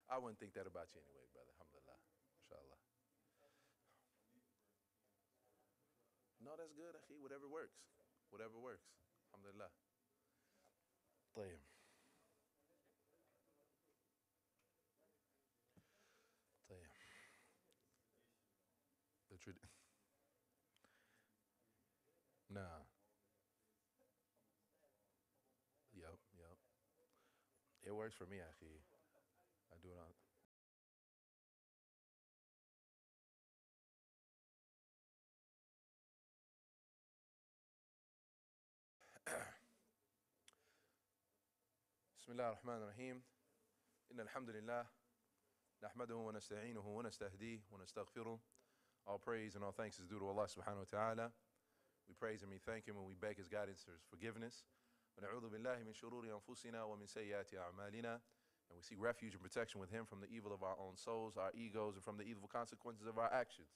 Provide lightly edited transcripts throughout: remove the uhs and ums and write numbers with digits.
I wouldn't think that about you anyway, brother. Alhamdulillah. Inshallah. No, that's good, akhi. Whatever works. Whatever works. Alhamdulillah. طيب. طيب. The tradition. Nah. Yep, yep. It works for me, akhi. I do it on. بسم الله الرحمن الرحيم إن الحمد لله نحمده ونستعينه ونستهديه ونستغفره. All praise and all thanks is due to Allah subhanahu wa ta'ala. We praise him, we thank him, and we beg his guidance, his forgiveness. ونعوذ بالله من شرور أنفسنا ومن سيئات أعمالنا. And we seek refuge and protection with him from the evil of our own souls, our egos, and from the evil consequences of our actions.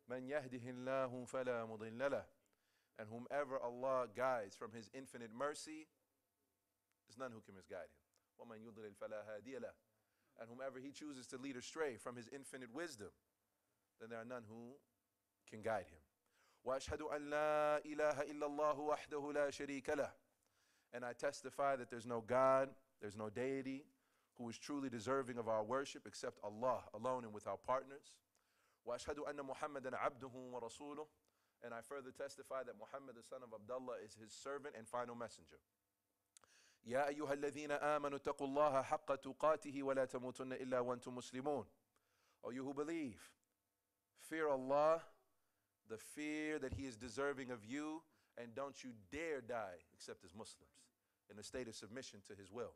من يهده الله فلا مضل له. And whomever Allah guides from his infinite mercy, there's none who can misguide him. وَمَنْ يُضْلِلْ فَلَا هَادِيَ لَهُ. And whomever he chooses to lead astray from his infinite wisdom, then there are none who can guide him. وَأَشْهَدُ أَنْ لَا إِلَهَ إِلَّا اللَّهُ وَحْدَهُ لَا شَرِيكَ لَهُ. And I testify that there's no God, there's no deity who is truly deserving of our worship except Allah alone and without partners. وَأَشْهَدُ أَنَّ مُحَمَّدًا عَبْدُهُ وَرَسُولُهُ. And I further testify that Muhammad, the son of Abdullah, is his servant and final messenger. يا أيها الذين آمنوا اتقوا الله حق تقاته ولا تموتن إلا وأنتم مسلمون. O you who believe, fear Allah, the fear that he is deserving of you, and don't you dare die except as Muslims, in a state of submission to his will.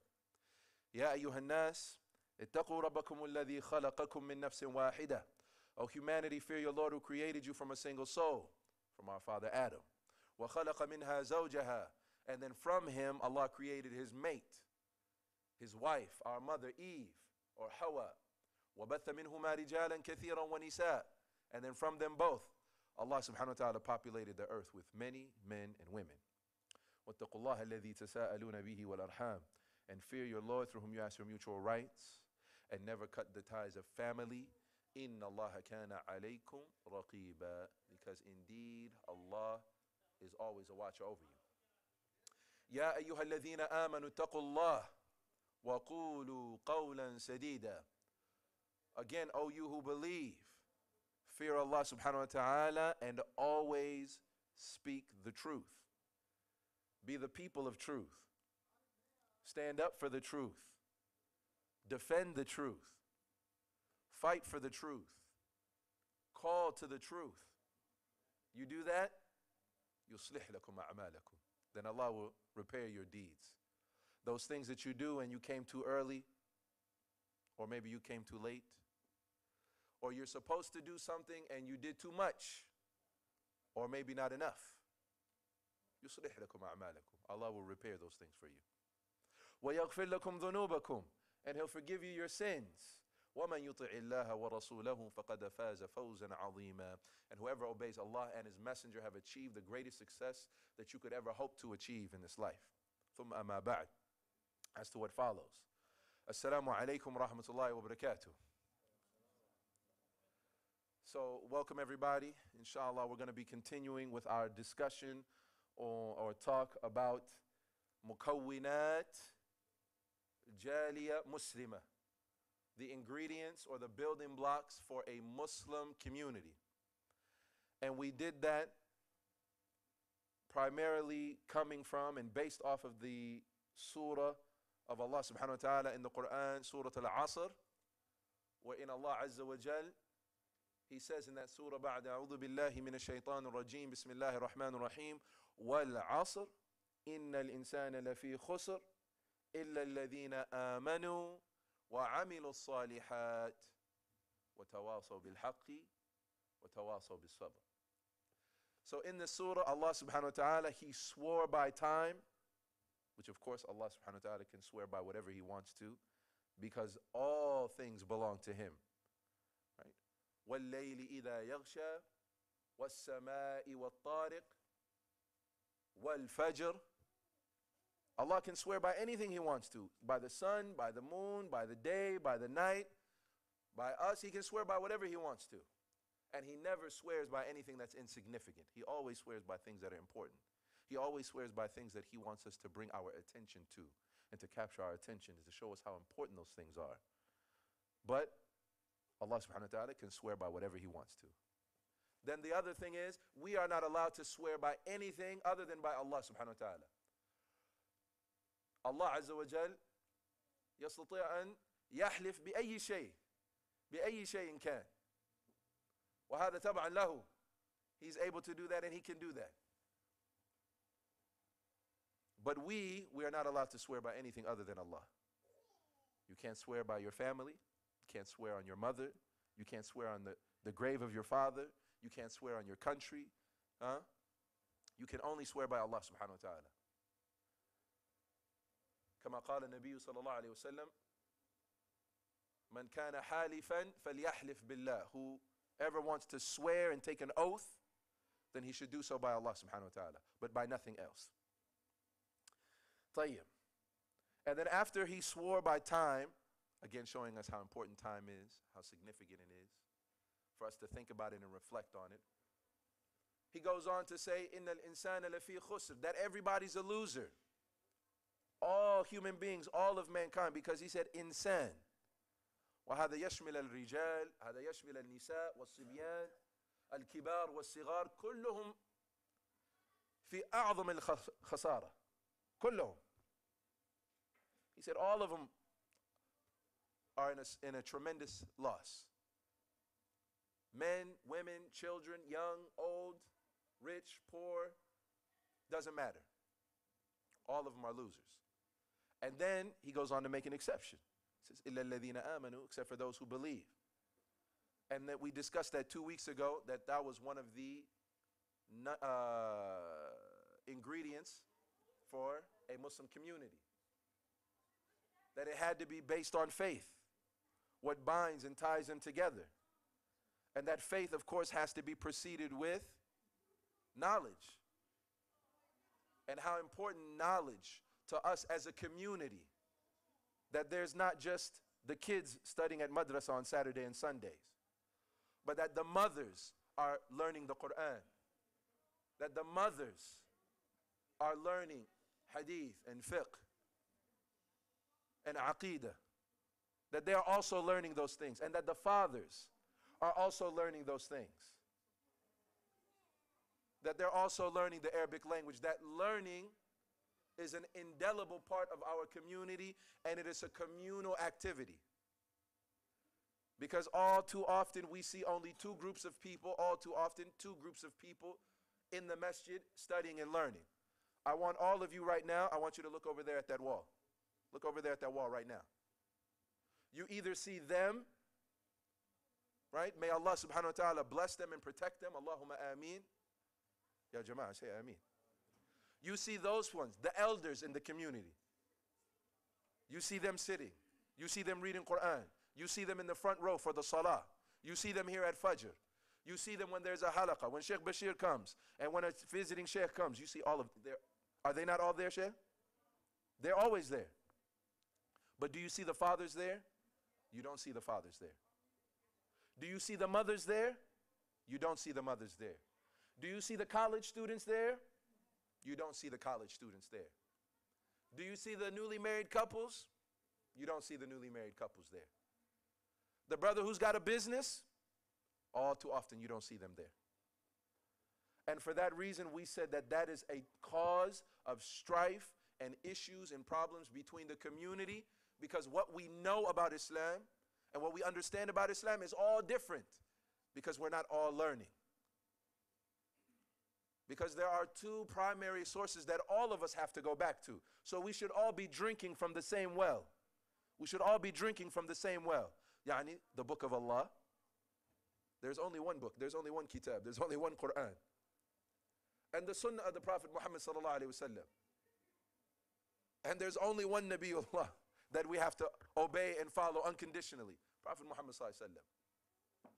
يا أيها الناس اتقوا ربكم الذي خلقكم من نفس واحدة. O humanity, fear your Lord who created you from a single soul, from our father Adam. وخلق منها زوجها. And then from him, Allah created his mate, his wife, our mother Eve, or Hawa. وَبَثَّ مِنْهُمَا رِجَالًا كَثِيرًا وَنِسَاءً. And then from them both, Allah subhanahu wa ta'ala populated the earth with many men and women. وَاتَّقُوا اللَّهَ الَّذِي تَسَاءَلُونَ بِهِ وَالْأَرْحَامِ. And fear your Lord through whom you ask for mutual rights, and never cut the ties of family. إِنَّ اللَّهَ كَانَ عَلَيْكُمْ رَقِيبًا. Because indeed, Allah is always a watcher over you. يا أيها الذين آمنوا اتقوا الله وقولوا قولا سديدا. Again, O you who believe, fear Allah subhanahu wa ta'ala and always speak the truth. Be the people of truth. Stand up for the truth. Defend the truth. Fight for the truth. Call to the truth. You do that, يُصْلِحْ لَكُمْ أَعْمَالَكُمْ. Then Allah will repair your deeds. Those things that you do and you came too early, or maybe you came too late, or you're supposed to do something and you did too much, or maybe not enough. يُصْلِحْ لَكُمْ أَعْمَالَكُمْ. Allah will repair those things for you. وَيَغْفِرْ لَكُمْ ذُنُوبَكُمْ. And he'll forgive you your sins. وَمَنْ يُطِعِ اللَّهَ وَرَسُولَهُ فَقَدْ فَازَ فَوْزًا عَظِيمًا. And whoever obeys Allah and his messenger have achieved the greatest success that you could ever hope to achieve in this life. ثُمَّ أَمَا بَعْدْ. As to what follows. Assalamu alaikum wa rahmatullahi wa barakatuh. So welcome everybody. Inshallah, we're going to be continuing with our discussion or talk about mukawwinat jaliya muslima. The ingredients or the building blocks for a Muslim community. And we did that primarily coming from and based off of the surah of Allah subhanahu wa ta'ala in the Quran, Surah Al-Asr, wherein Allah Azza wa Jal, he says in that surah, بَعْدَ أَعُوذُ بِاللَّهِ مِنَ الشَّيْطَانِ الرَّجِيمِ بِسْمِ اللَّهِ الرَّحْمَنِ الرَّحِيمِ وَالْعَصْرِ إِنَّ الْإِنسَانَ لَفِي خُسْرٍ إِلَّا الَّذِينَ آمَنُوا وَعَمِلُوا الصَّالِحَاتِ وَتَوَاصَوْا بِالْحَقِّ وَتَوَاصَوْا بِالصَّبْرِ. So in this surah, Allah subhanahu wa ta'ala, he swore by time, which of course Allah subhanahu wa ta'ala can swear by whatever he wants to, because all things belong to him. Right? وَاللَّيْلِ إِذَا يَغْشَى وَالسَّمَاءِ وَالطَّارِقِ وَالْفَجْرِ Allah can swear by anything He wants to. By the sun, by the moon, by the day, by the night, by us. He can swear by whatever He wants to. And He never swears by anything that's insignificant. He always swears by things that are important. He always swears by things that He wants us to bring our attention to and to capture our attention, to show us how important those things are. But Allah subhanahu wa ta'ala can swear by whatever He wants to. Then the other thing is, we are not allowed to swear by anything other than by Allah subhanahu wa ta'ala. Allah Azza wa Jal يستطيع أن يحلف بأي شيء بأي شيء كان وهذا تبعا له. He's able to do that and He can do that. But we are not allowed to swear by anything other than Allah. You can't swear by your family. You can't swear on your mother. You can't swear on the grave of your father. You can't swear on your country. You can only swear by Allah subhanahu wa ta'ala. كما قال النبي صلى الله عليه وسلم من كان حالفا فليحلف بالله. Whoever wants to swear and take an oath, then he should do so by Allah subhanahu wa ta'ala, but by nothing else. طيب. And then after he swore by time, again showing us how important time is, how significant it is, for us to think about it and reflect on it. He goes on to say, إِنَّ الْإِنسَانَ لَفِي خُسْرٍ, that everybody's a loser. All human beings, all of mankind, because he said insan. وهذا يشمل الرجال، هذا يشمل النساء والصبيان، الكبار والصغار، كلهم في أعظم الخسارة. كلهم. He said all of them are in a tremendous loss. Men, women, children, young, old, rich, poor, doesn't matter. All of them are losers. And then he goes on to make an exception. He says, إِلَّا الَّذِينَ آمَنُوا, except for those who believe. And that we discussed that 2 weeks ago, that was one of the ingredients for a Muslim community. That it had to be based on faith, what binds and ties them together. And that faith, of course, has to be preceded with knowledge. And how important knowledge to us as a community, that there's not just the kids studying at madrasa on Saturday and Sundays, but that the mothers are learning the Quran, that the mothers are learning hadith and fiqh and aqidah, that they are also learning those things, and that the fathers are also learning those things, that they're also learning the Arabic language, that learning is an indelible part of our community, and it is a communal activity. Because all too often we see only two groups of people, in the masjid studying and learning. I want all of you right now, I want you to look over there at that wall. Look over there at that wall right now. You either see them, right? May Allah subhanahu wa ta'ala bless them and protect them. Allahumma ameen. Ya Jama'ah, say ameen. You see those ones, the elders in the community. You see them sitting. You see them reading Quran. You see them in the front row for the salah. You see them here at Fajr. You see them when there's a halaqah, when Sheikh Bashir comes, and when a visiting Sheikh comes. You see all of them. Are they not all there, Sheikh? They're always there. But do you see the fathers there? You don't see the fathers there. Do you see the mothers there? You don't see the mothers there. Do you see the college students there? You don't see the college students there. Do you see the newly married couples? You don't see the newly married couples there. The brother who's got a business? All too often you don't see them there. And for that reason we said that that is a cause of strife and issues and problems between the community, because what we know about Islam and what we understand about Islam is all different, because we're not all learning. Because there are two primary sources that all of us have to go back to. So we should all be drinking from the same well. We should all be drinking from the same well. Yani, the book of Allah. There's only one book. There's only one kitab. There's only one Quran. And the sunnah of the Prophet Muhammad sallallahu alaihi wasallam. And there's only one Nabiullah that we have to obey and follow unconditionally. Prophet Muhammad sallallahu alaihi wasallam.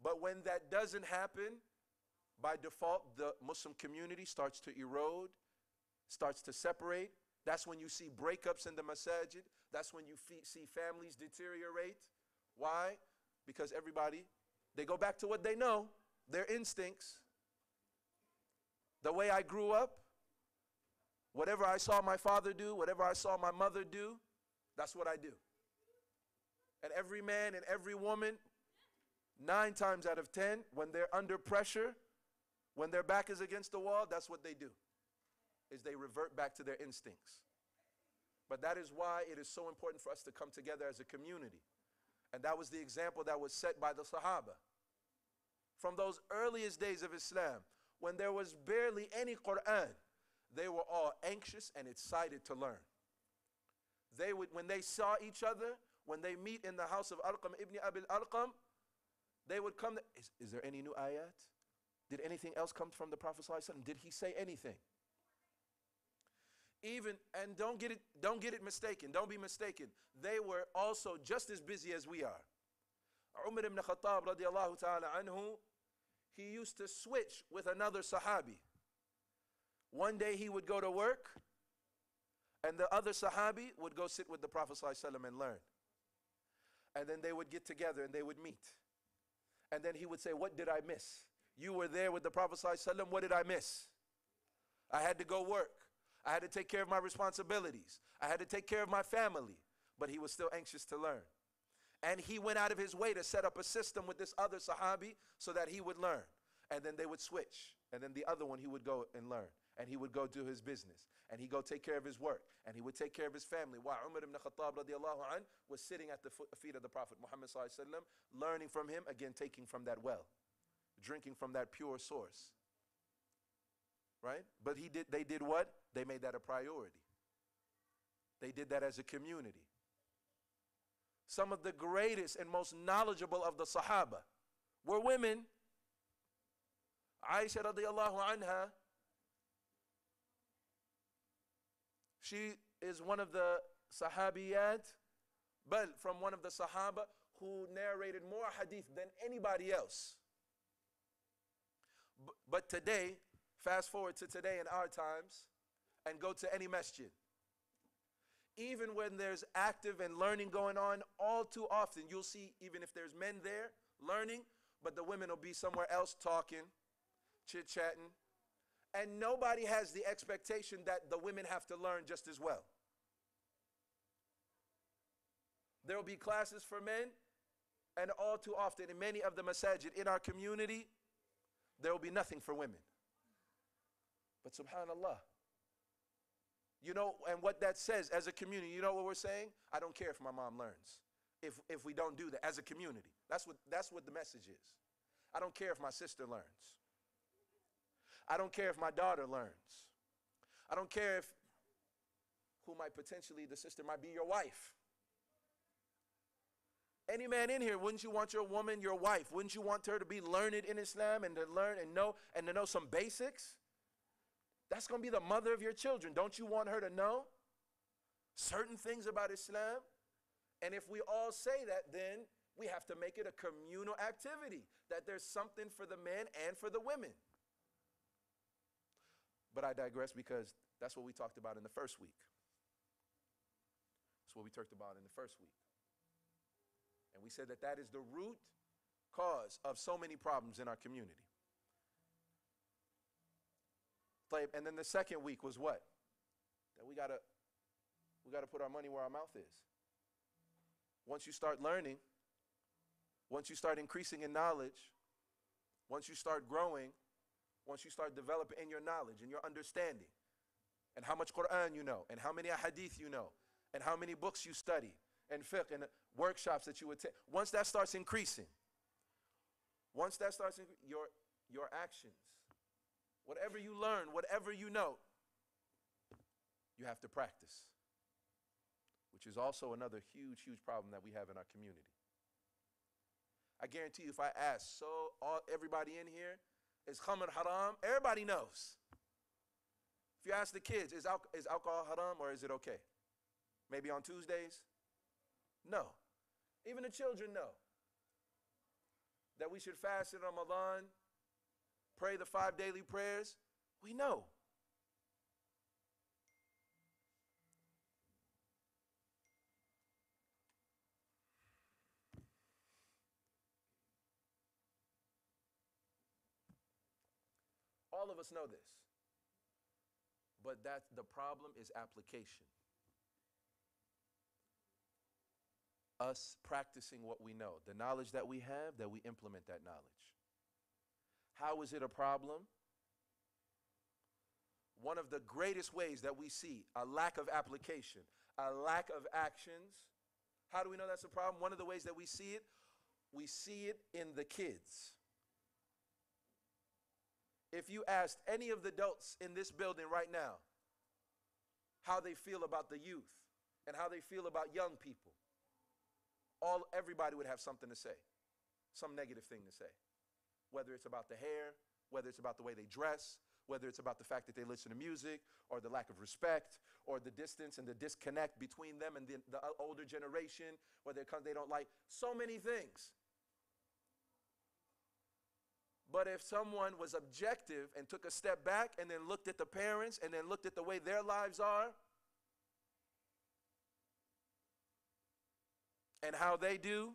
But when that doesn't happen, by default, the Muslim community starts to erode, starts to separate, That's when you see breakups in the masajid. That's when you see families deteriorate. Why? Because everybody, they go back to what they know, their instincts. The way I grew up, whatever I saw my father do, whatever I saw my mother do, that's what I do. And every man and every woman, 9 times out of 10, when they're under pressure, when their back is against the wall, that's what they do, is they revert back to their instincts. But that is why it is so important for us to come together as a community. And that was the example that was set by the Sahaba. From those earliest days of Islam, when there was barely any Quran, they were all anxious and excited to learn. They would, when they saw each other, when they meet in the house of Arqam ibn Abil Arqam, they would come, is there any new ayat? Did anything else come from the Prophet ﷺ? Did he say anything? Even, and don't get it mistaken, don't be mistaken. They were also just as busy as we are. Umar ibn Khattab radiallahu ta'ala anhu, he used to switch with another Sahabi. One day he would go to work, and the other Sahabi would go sit with the Prophet ﷺ and learn. And then they would get together and they would meet. And then he would say, what did I miss? You were there with the Prophet ﷺ, what did I miss? I had to go work. I had to take care of my responsibilities. I had to take care of my family. But he was still anxious to learn. And he went out of his way to set up a system with this other Sahabi so that he would learn. And then they would switch. And then the other one, he would go and learn. And he would go do his business. And he'd go take care of his work. And he would take care of his family. While Umar ibn Khattab radiallahu anh was sitting at the feet of the Prophet Muhammad sallallahu alaihi wasallam, learning from him, again taking from that well. Drinking from that pure source. Right? But they did what? They made that a priority. They did that as a community. Some of the greatest and most knowledgeable of the Sahaba were women. Aisha radiallahu anha, she is one of the Sahabiyat, but from one of the Sahaba who narrated more hadith than anybody else. But today, fast forward to today in our times, and go to any masjid. Even when there's active and learning going on, all too often you'll see, even if there's men there learning, but the women will be somewhere else talking, chit-chatting, and nobody has the expectation that the women have to learn just as well. There will be classes for men, and all too often in many of the masajid in our community, there will be nothing for women. But subhanallah, you know, and what that says as a community, you know what we're saying? I don't care if my mom learns. If we don't do that as a community. That's what the message is. I don't care if my sister learns. I don't care if my daughter learns. I don't care if who might potentially, the sister might be your wife. Any man in here, wouldn't you want your woman, your wife, wouldn't you want her to be learned in Islam and to learn and to know some basics? That's going to be the mother of your children. Don't you want her to know certain things about Islam? And if we all say that, then we have to make it a communal activity, that there's something for the men and for the women. But I digress, because that's what we talked about in the first week. That's what we talked about in the first week. And we said that that is the root cause of so many problems in our community. And then the second week was what? That we gotta put our money where our mouth is. Once you start learning, once you start increasing in knowledge, once you start growing, once you start developing in your knowledge and your understanding, and how much Quran you know, and how many hadith you know, and how many books you study, and fiqh, and workshops that you would take. Once that starts increasing, your actions, whatever you learn, whatever you know, you have to practice, which is also another huge, huge problem that we have in our community. I guarantee you, if I ask everybody in here, is khamr haram? Everybody knows. If you ask the kids, is alcohol haram or is it okay? Maybe on Tuesdays? No. Even the children know that we should fast in Ramadan, pray the 5 daily prayers. We know. All of us know this. But the problem is application. Us practicing what we know, the knowledge that we have, that we implement that knowledge. How is it a problem? One of the greatest ways that we see a lack of application, a lack of actions. How do we know that's a problem? One of the ways that we see it in the kids. If you asked any of the adults in this building right now how they feel about the youth and how they feel about young people, everybody would have something to say, some negative thing to say. Whether it's about the hair, whether it's about the way they dress, whether it's about the fact that they listen to music, or the lack of respect, or the distance and the disconnect between them and the older generation, whether they don't like, so many things. But if someone was objective and took a step back and then looked at the parents and then looked at the way their lives are and how they do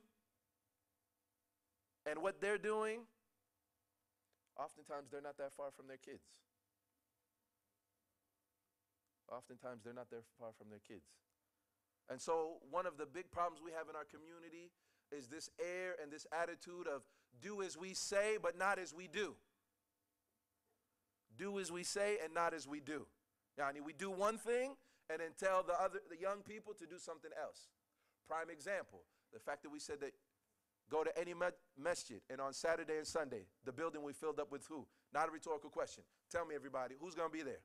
and what they're doing, oftentimes they're not that far from their kids. Oftentimes they're not that far from their kids. And so one of the big problems we have in our community is this air and this attitude of do as we say but not as we do. Do as we say and not as we do. Yani we do one thing and then tell the young people to do something else. Prime example, the fact that we said that go to any masjid and on Saturday and Sunday, the building we filled up with who? Not a rhetorical question. Tell me everybody, who's going to be there?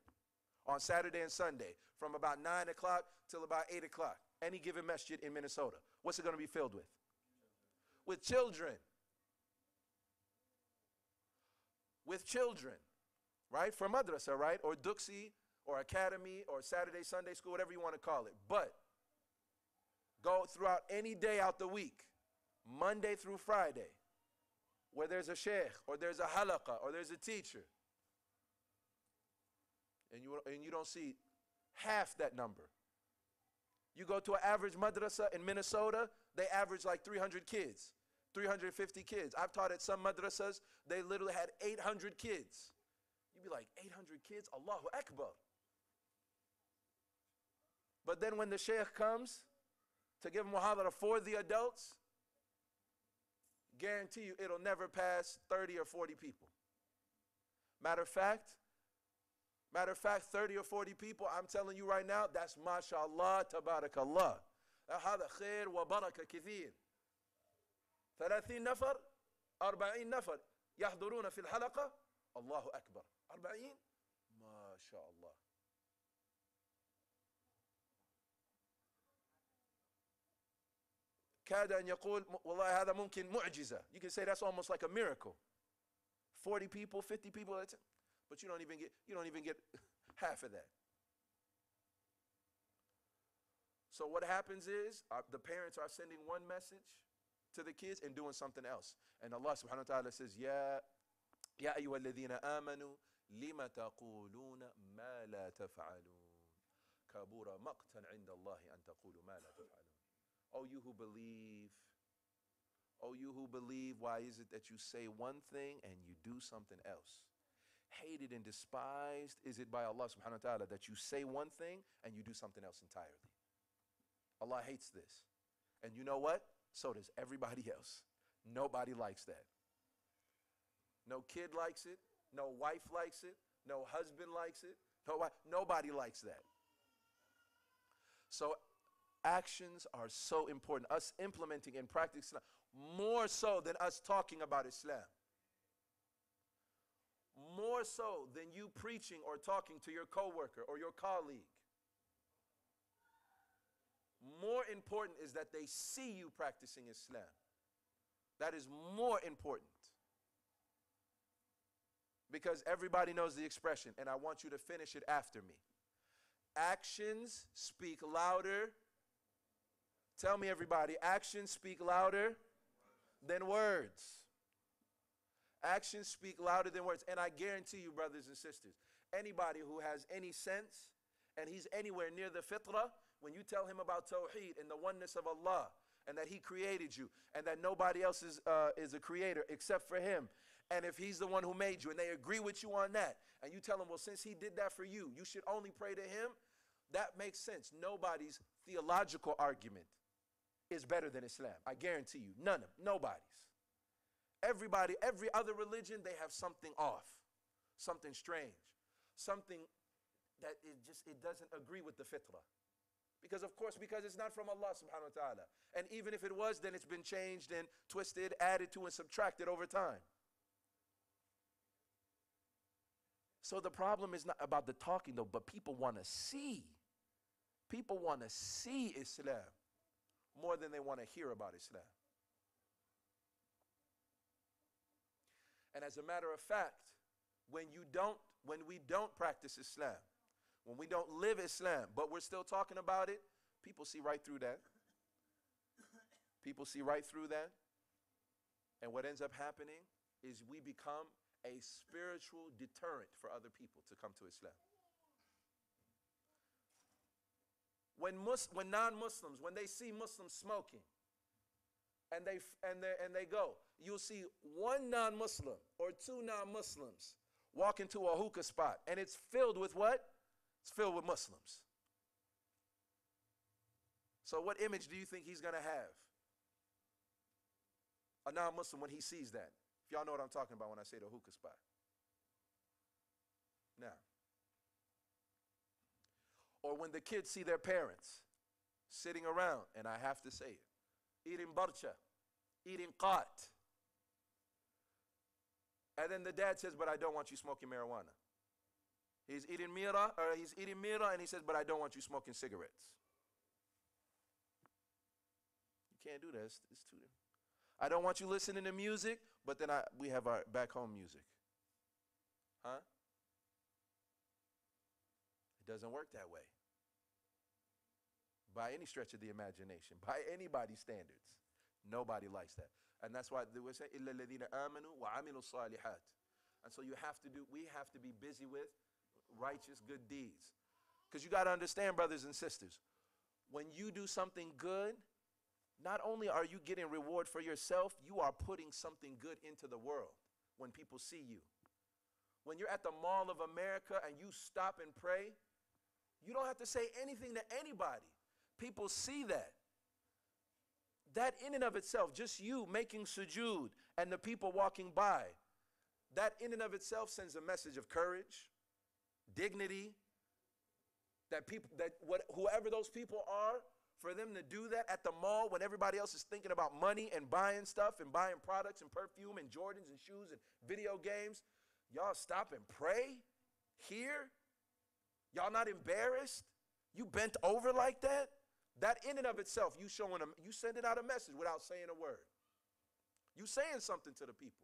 On Saturday and Sunday from about 9 o'clock till about 8 o'clock. Any given masjid in Minnesota. What's it going to be filled with? With children. With children, right? For madrasa, right? Or duksi, or academy, or Saturday, Sunday school, whatever you want to call it. But go throughout any day out the week, Monday through Friday, where there's a sheikh, or there's a halaqah, or there's a teacher, and you don't see half that number. You go to an average madrasa in Minnesota, they average like 300 kids, 350 kids. I've taught at some madrasas, they literally had 800 kids. You'd be like, 800 kids? Allahu Akbar. But then when the sheikh comes to give muhadara for the adults, guarantee you it'll never pass 30 or 40 people. Matter of fact, 30 or 40 people, I'm telling you right now, that's mashallah, tabarakallah. هذا خير وبركة كثير. 30 نفر 40 نفر يحضرون في الحلقة. الله أكبر. 40 ما شاء الله. كاد أن يقول والله هذا ممكن معجزة. You can say that's almost like a miracle. 40 people, 50 people, but you don't even get half of that. So what happens is the parents are sending one message to the kids and doing something else. And Allah subhanahu wa ta'ala says, Ya ayyuha alladhina amanu lima taquluna ma la taf'alun kabura maqtan 'inda Allahi an taqulu ma la taf'alun. Oh you who believe, why is it that you say one thing and you do something else? Hated and despised is it by Allah subhanahu wa ta'ala that you say one thing and you do something else entirely. Allah hates this. And you know what? So does everybody else. Nobody likes that. No kid likes it. No wife likes it. No husband likes it. Nobody likes that. So actions are so important. Us implementing and practicing Islam, more so than us talking about Islam. More so than you preaching or talking to your coworker or your colleague. More important is that they see you practicing Islam. That is more important. Because everybody knows the expression, and I want you to finish it after me. Actions speak louder. Tell me everybody, actions speak louder than words. Actions speak louder than words. And I guarantee you, brothers and sisters, anybody who has any sense and he's anywhere near the fitrah, when you tell him about Tawheed and the oneness of Allah and that He created you and that nobody else is a creator except for Him, And if he's the one who made you and they agree with you on that, and you tell them, well, since he did that for you, you should only pray to him, that makes sense. Nobody's theological argument is better than Islam. I guarantee you. None of them. Nobody's. Everybody, every other religion, they have something off, something strange, something that it doesn't agree with the fitrah. Because it's not from Allah subhanahu wa ta'ala. And even if it was, then it's been changed and twisted, added to and subtracted over time. So the problem is not about the talking though, but people want to see. People want to see Islam more than they want to hear about Islam. And as a matter of fact, when we don't practice Islam, when we don't live Islam, but we're still talking about it, people see right through that. People see right through that. And what ends up happening is we become a spiritual deterrent for other people to come to Islam. When non-Muslims, when they see Muslims smoking, and they go, you'll see one non-Muslim or two non-Muslims walk into a hookah spot, and it's filled with what? It's filled with Muslims. So what image do you think he's going to have? A non-Muslim when he sees that. If y'all know what I'm talking about when I say the hookah spot. Now. Or when the kids see their parents sitting around, and I have to say it, eating barcha, eating qat. And then the dad says, but I don't want you smoking marijuana. He's eating mira, and he says, but I don't want you smoking cigarettes. You can't do that. It's too. I don't want you listening to music, but then we have our back home music. Huh? It doesn't work that way. By any stretch of the imagination, by anybody's standards. Nobody likes that. And that's why they would say, إِلَّا الَّذِينَ آمَنُوا وَعَمِلُوا الصَّالِحَاتِ. And so we have to be busy with righteous good deeds. Because you got to understand, brothers and sisters, when you do something good, not only are you getting reward for yourself, you are putting something good into the world when people see you. When you're at the Mall of America and you stop and pray, you don't have to say anything to anybody. People see that. That in and of itself, just you making sujood and the people walking by, that in and of itself sends a message of courage, dignity, whoever those people are, for them to do that at the mall when everybody else is thinking about money and buying stuff and buying products and perfume and Jordans and shoes and video games, y'all stop and pray here? Y'all not embarrassed? You bent over like that? That in and of itself, you sending out a message without saying a word. You saying something to the people.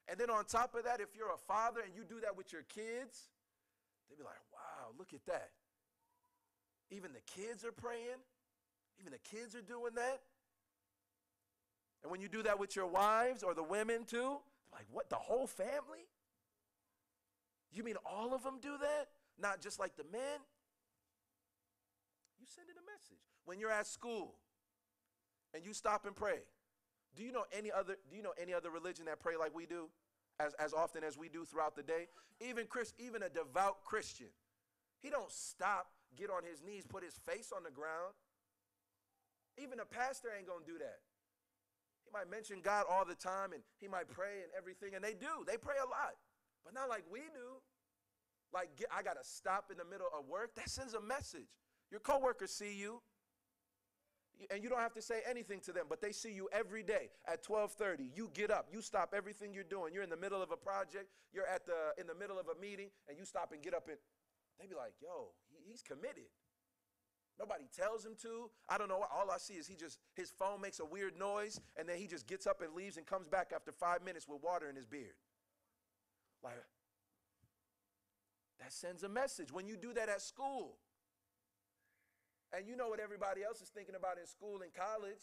And then on top of that, if you're a father and you do that with your kids, they'd be like, wow, look at that. Even the kids are praying. Even the kids are doing that. And when you do that with your wives or the women too, they're like, what, the whole family? You mean all of them do that? Not just like the men? You send it a message. When you're at school and you stop and pray, do you know any other religion that pray like we do, as often as we do throughout the day? Even a devout Christian, he don't stop, get on his knees, put his face on the ground. Even a pastor ain't gonna do that. He might mention God all the time and he might pray and everything, and they pray a lot, but not like we do. Like, I gotta stop in the middle of work. That sends a message. Your coworkers see you, and you don't have to say anything to them, but they see you every day at 12:30. You get up, you stop everything you're doing. You're in the middle of a project, you're in the middle of a meeting, and you stop and get up, and they be like, yo, he's committed. Nobody tells him to. I don't know. All I see is his phone makes a weird noise, and then he just gets up and leaves and comes back after 5 minutes with water in his beard. Like, that sends a message. When you do that at school, and you know what everybody else is thinking about in school and college.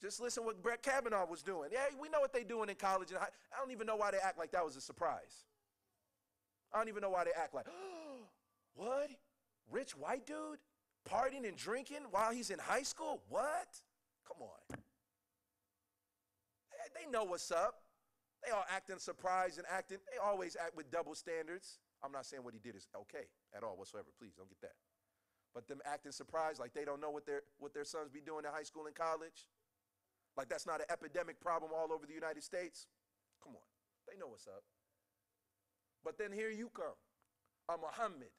Just listen what Brett Kavanaugh was doing. Yeah, we know what they're doing in college and high. I don't even know why they act like that was a surprise. I don't even know why they act like, oh, what? Rich white dude partying and drinking while he's in high school? What? Come on. They They know what's up. They all acting surprised and acting. They always act with double standards. I'm not saying what he did is okay at all whatsoever. Please don't get that. But them acting surprised like they don't know what their sons be doing in high school and college. Like that's not an epidemic problem all over the United States. Come on. They know what's up. But then here you come. A Muhammad,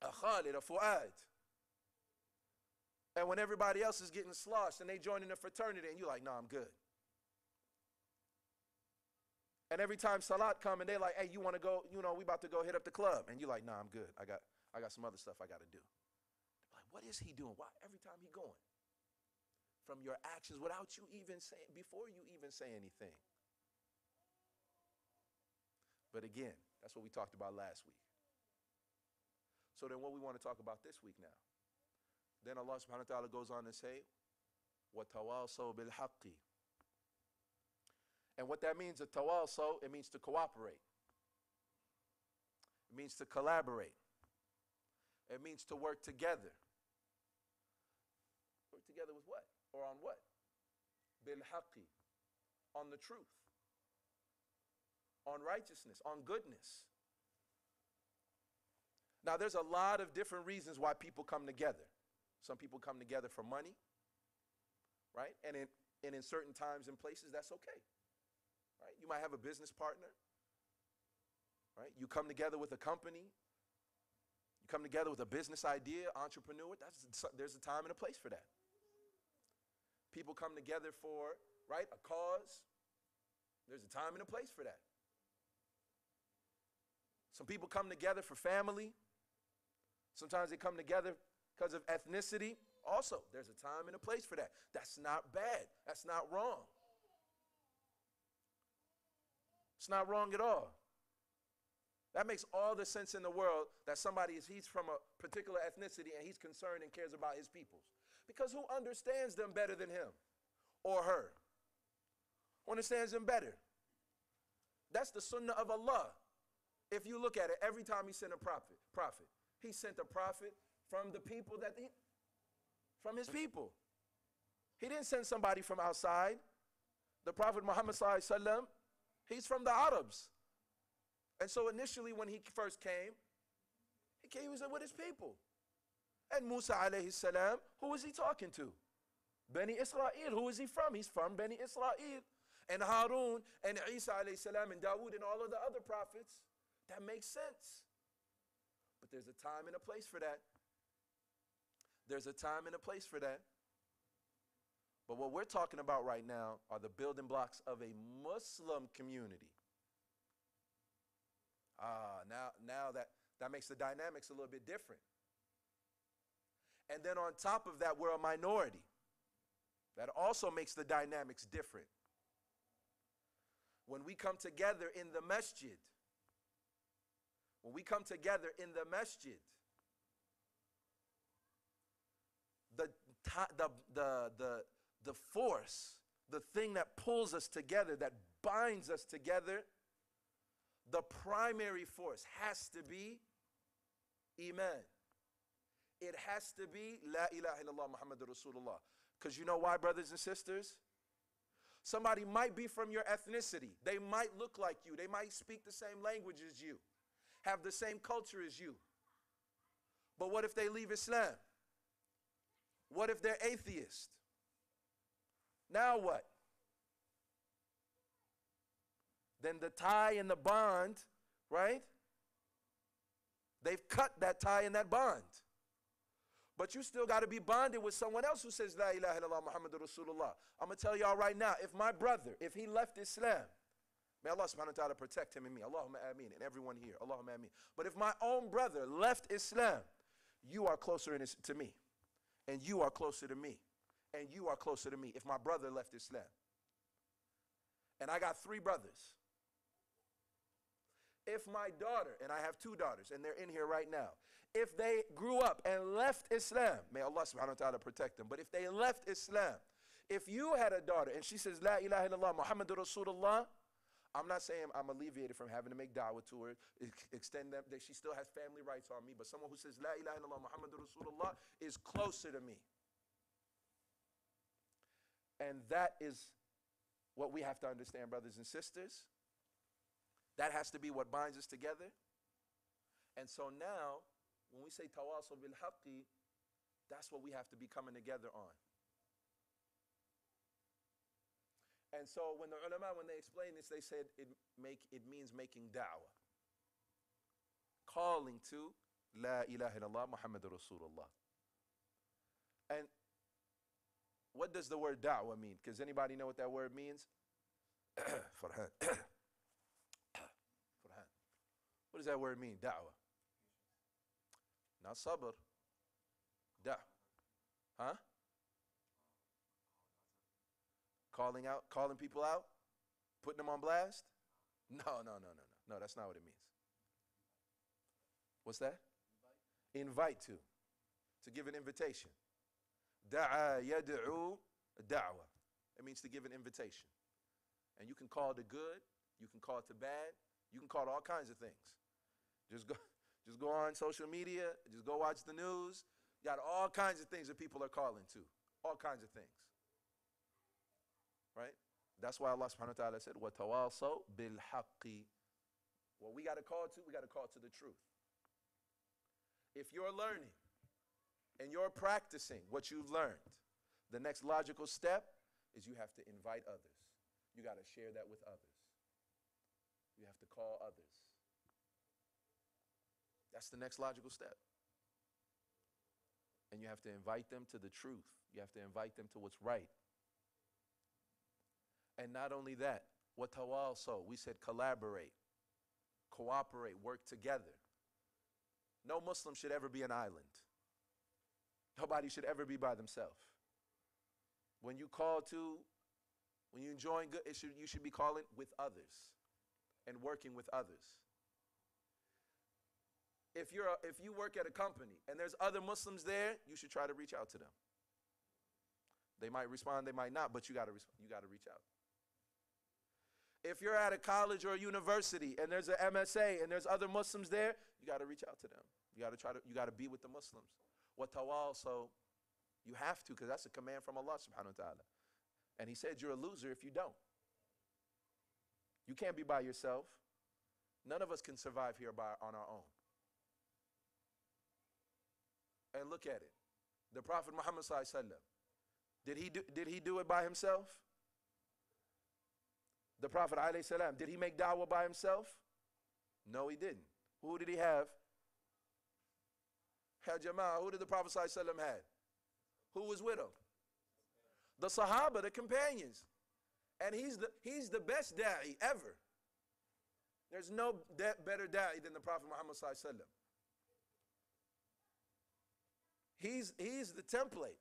a Khalid, a Fuad. And when everybody else is getting sloshed and they join in a fraternity and you're like, nah, I'm good. And every time Salat come and they're like, hey, you want to go, we about to go hit up the club. And you're like, nah, I'm good. I got some other stuff I got to do. They're like, what is he doing? Why? Every time he going. From your actions without you even saying, before you even say anything. But again, that's what we talked about last week. So then what we want to talk about this week now. Then Allah subhanahu wa ta'ala goes on to say, وَتَوَاصَوْا بِالْحَقِّ. And what that means, it means to cooperate. It means to collaborate. It means to work together. Work together with what? Or on what? Bil-haqqi. On the truth. On righteousness. On goodness. Now there's a lot of different reasons why people come together. Some people come together for money. Right? And in certain times and places, that's okay. Right? You might have a business partner. Right? You come together with a company. You come together with a business idea, entrepreneur. There's a time and a place for that. People come together for, right, a cause. There's a time and a place for that. Some people come together for family. Sometimes they come together because of ethnicity. Also, there's a time and a place for that. That's not bad. That's not wrong. It's not wrong at all. That makes all the sense in the world that he's from a particular ethnicity and he's concerned and cares about his peoples. Because who understands them better than him or her? Who understands them better? That's the sunnah of Allah. If you look at it, every time he sent a prophet, he sent a prophet from the people from his people. He didn't send somebody from outside. The Prophet Muhammad sallallahu alaihi wasallam, he's from the Arabs. And so initially when he first came, he was with his people. And Musa alayhi salam, who was he talking to? Bani Israel. Who is he from? He's from Bani Israel. And Harun and Isa alayhi salam and Dawood and all of the other prophets. That makes sense. But there's a time and a place for that. There's a time and a place for that. But what we're talking about right now are the building blocks of a Muslim community. Now that makes the dynamics a little bit different. And then on top of that, we're a minority. That also makes the dynamics different. When we come together in the masjid, the force, the thing that pulls us together, that binds us together, the primary force has to be Iman. It has to be La ilaha illallah Muhammadur Rasulullah. Because you know why, brothers and sisters? Somebody might be from your ethnicity. They might look like you. They might speak the same language as you, have the same culture as you. But what if they leave Islam? What if they're atheist? Now what? Then the tie and the bond, right? They've cut that tie and that bond. But you still got to be bonded with someone else who says, La ilaha illallah Muhammadur Rasulullah. I'm going to tell y'all right now, if my brother, if he left Islam, may Allah subhanahu wa ta'ala protect him and me. Allahumma ameen. And everyone here. Allahumma ameen. But if my own brother left Islam, you are closer to me. And you are closer to me. And you are closer to me if my brother left Islam. And I got 3 brothers. If my daughter, and I have 2 daughters, and they're in here right now, if they grew up and left Islam, may Allah subhanahu wa ta'ala protect them, but if they left Islam, if you had a daughter and she says, La ilaha illallah Muhammadur Rasulullah, I'm not saying I'm alleviated from having to make da'wah to her, extend them, that she still has family rights on me, but someone who says, La ilaha illallah Muhammadur Rasulullah is closer to me. And that is what we have to understand, brothers and sisters. That has to be what binds us together. And so now, when we say tawasaw bil haqqi, that's what we have to be coming together on. And so when the ulama, when they explain this, they said it means making da'wah. Calling to La ilaha illallah Muhammadur Rasulullah. And what does the word da'wah mean? Does anybody know what that word means? Farhan. Farhan. What does that word mean? Da'wah. Not sabr. Da'wah. Huh? Calling people out? Putting them on blast? No, that's not what it means. What's that? Invite to. To give an invitation. Da'a yad'u da'wah. It means to give an invitation. And you can call it to good, you can call it to bad, you can call it all kinds of things. Just go on social media, just go watch the news. You got all kinds of things that people are calling to. All kinds of things. Right? That's why Allah subhanahu wa ta'ala said, وَتَوَاصَوْا بِالْحَقِّ. What we got to call to the truth. If you're learning and you're practicing what you've learned, the next logical step is you have to invite others. You got to share that with others. You have to call others. That's the next logical step. And you have to invite them to the truth. You have to invite them to what's right. And not only that, وَتَوَاصَوْا, we said collaborate, cooperate, work together. No Muslim should ever be an island. Nobody should ever be by themselves. When you enjoying good, you should be calling with others and working with others. If you work at a company and there's other Muslims there, you should try to reach out to them. They might respond, they might not, but you got to reach out. If you're at a college or a university and there's an MSA and there's other Muslims there, you got to reach out to them. You got to be with the Muslims. So you have to, because that's a command from Allah subhanahu wa ta'ala. And he said you're a loser if you don't. You can't be by yourself. None of us can survive here on our own. And look at it. The Prophet Muhammad sallallahu alaihi wasallam, did he do it by himself? The Prophet alayhi salam, did he make da'wah by himself? No, he didn't. Who did he have? Ya Jama'ah, who did the Prophet sallallahu alaihi wasallam have? Who was with him? The Sahaba, the companions. And he's the best da'i ever. There's no better da'i than the Prophet Muhammad sallallahu alaihi wasallam. He's the template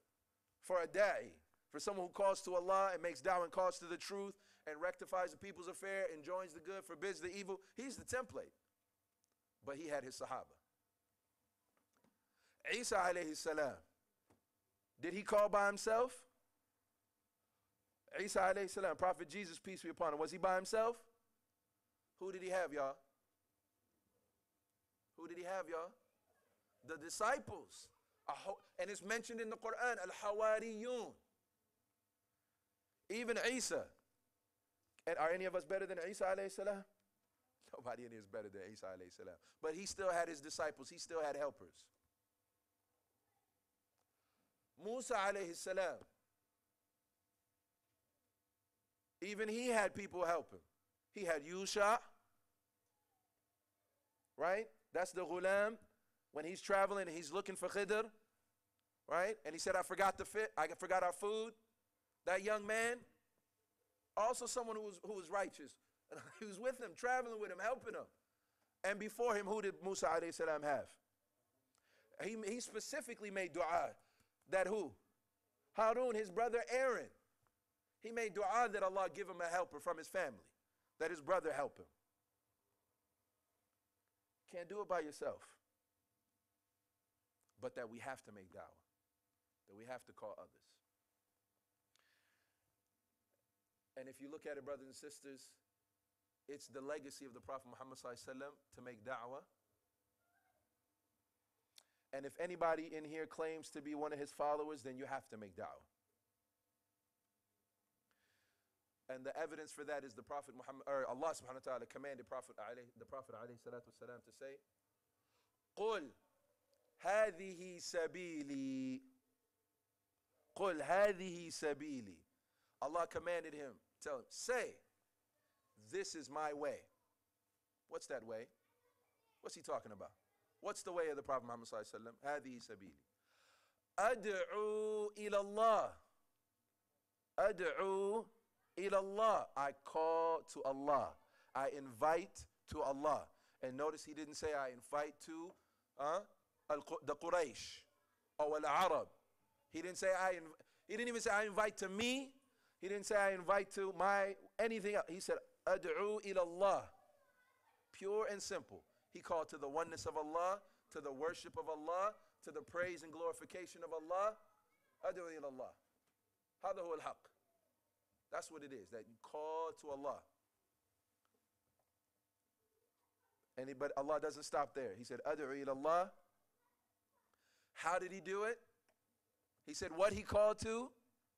for a da'i, for someone who calls to Allah and makes da'wah and calls to the truth and rectifies the people's affair, enjoins the good, forbids the evil. He's the template. But he had his Sahaba. Isa alayhi salam, did he call by himself? Isa alayhi salam, Prophet Jesus, peace be upon him, was he by himself? Who did he have, y'all? Who did he have, y'all? The disciples. And it's mentioned in the Quran, al-Hawariyun. Even Isa. And are any of us better than Isa alayhi salam? Nobody in here is better than Isa alayhi salam. But he still had his disciples. He still had helpers. Musa alayhi salam. Even he had people help him. He had Yusha. Right? That's the ghulam. When he's traveling and he's looking for Khidr. Right? And he said, I forgot our food. That young man. Also someone who was righteous. He was with him, traveling with him, helping him. And before him, who did Musa alayhi salam have? He specifically made dua. That who? Harun, his brother Aaron. He made dua that Allah give him a helper from his family. That his brother help him. Can't do it by yourself. But that we have to make da'wah. That we have to call others. And if you look at it, brothers and sisters, it's the legacy of the Prophet Muhammad sallallahu alaihi wasallam to make da'wah. And if anybody in here claims to be one of his followers, then you have to make da'wah. And the evidence for that is the Prophet Muhammad, or Allah subhanahu wa ta'ala commanded the Prophet alayhi salatu wasalam to say, قُلْ هَذِهِ سَبِيلِي قُلْ هَذِهِ سَبِيلِي. Allah commanded him, tell him, say, this is my way. What's that way? What's he talking about? What's the way of the Prophet Muhammad sallallahu alaihi wasallam? هَذِهِ سَبِيلِي أَدْعُو إِلَى اللَّهِ أَدْعُو إِلَى اللَّهِ. I call to Allah. I invite to Allah. And notice he didn't say I invite to the Quraysh or al-Arab. He didn't say he didn't even say I invite to me. He didn't say I invite to my anything else. He said ad'u ila Allah. Pure and simple. He called to the oneness of Allah, to the worship of Allah, to the praise and glorification of Allah. Ad'u ila Allah. Hada huwa al-haq. That's what it is, that you call to Allah. But Allah doesn't stop there. He said, Ad'u ila Allah. How did he do it? He said what he called to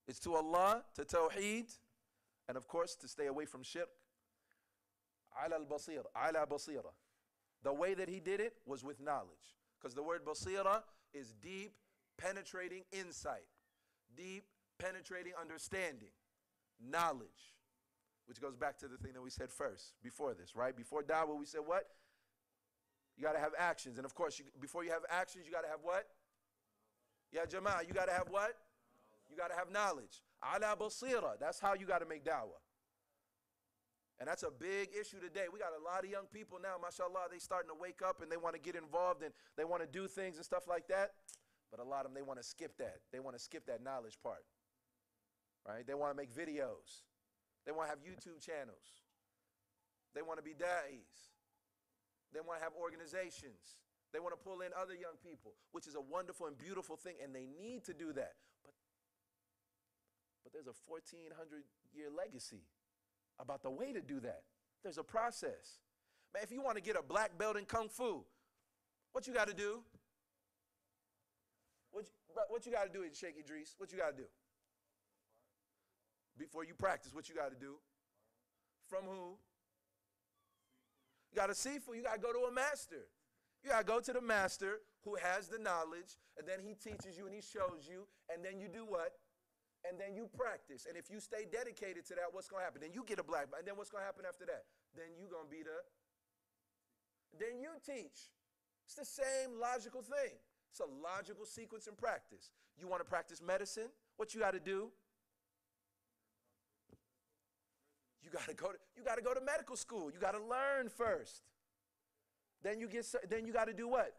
is to Allah, to Tawheed, and of course to stay away from shirk. Ala al-basira, ala basira. The way that he did it was with knowledge. Because the word basira is deep, penetrating insight. Deep, penetrating understanding. Knowledge. Which goes back to the thing that we said first, before this, right? Before da'wah, we said what? You got to have actions. And of course, before you have actions, you got to have what? Yeah, Jama'ah, you got to have what? You got to have knowledge. Ala basira. That's how you got to make da'wah. And that's a big issue today. We got a lot of young people now, mashallah, they starting to wake up and they want to get involved and they want to do things and stuff like that. But a lot of them, they want to skip that. They want to skip that knowledge part. Right? They want to make videos. They want to have YouTube channels. They want to be da'is. They want to have organizations. They want to pull in other young people, which is a wonderful and beautiful thing, and they need to do that. But there's a 1,400-year legacy about the way to do that. There's a process. Man, if you want to get a black belt in Kung Fu, what you got to do? What you got to do, Sheikh Idris? What you got to do? Before you practice, what you got to do? From who? You got to sifu. You got to go to a master. You got to go to the master who has the knowledge, and then he teaches you and he shows you, and then you do what? And then you practice. And if you stay dedicated to that, what's going to happen? Then you get a black belt. And then what's going to happen after that? Then you're going to be then you teach. It's the same logical thing. It's a logical sequence in practice. You want to practice medicine? What you got to do? You got to go to medical school. You got to learn first. Then you got to do what?